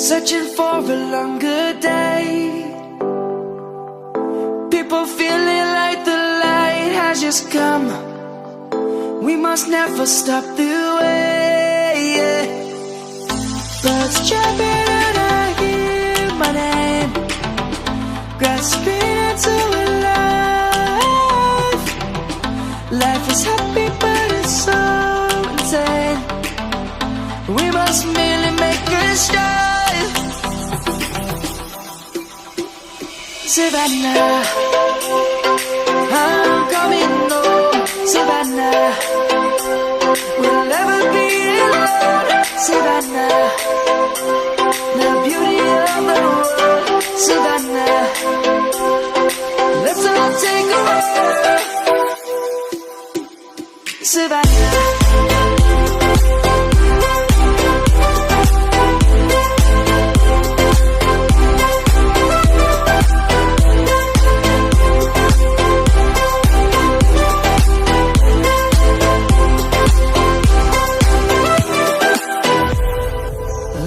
searching for a longer day. People feeling like the light has just come. We must never stop the way. Birds chirping and I hear my name, grasping into a life. Life is happy but it's so insane. We must merely make a start. Savannah, I'm coming home. Savannah, we'll never be alone. Savannah, the beauty of the world. Savannah, let's all take a walk. Savannah.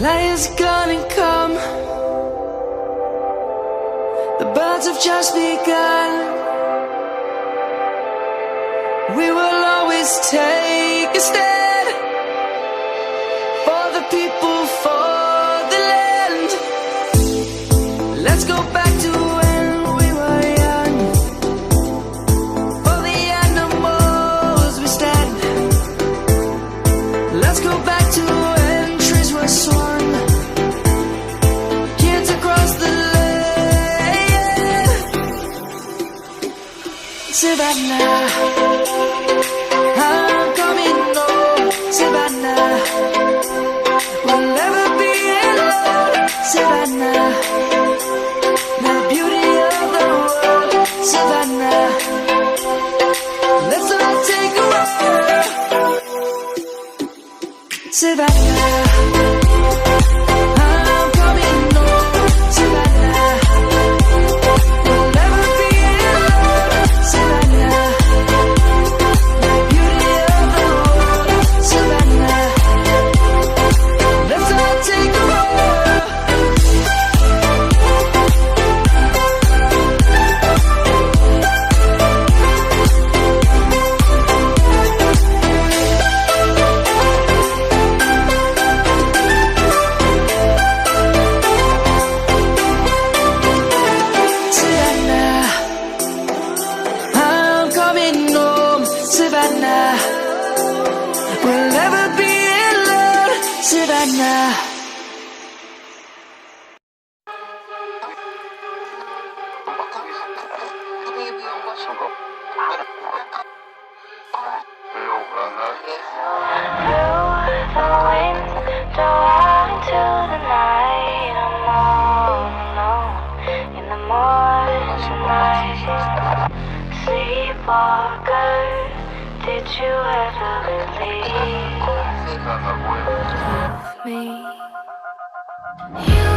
Lion's gonna come. The birds have just begun. We will always take a stand for the people, for the land. Let's go back to when we were young. For the animals we stand. Let's go back to when trees were swung. Kids across the land. Savannah, I'm coming home. Savannah, we'll never be alone. Savannah, the beauty of the world. Savannah, let's all take a walk. Savannah, I'm coming home. Savannah, we'll never be alone. Savannah, the beauty of the world. Savannah, let's all take a walk. Savannah, I'm coming home. Savannah, we'll never be alone. Savannah. Sleepwalker, did you ever believe me? You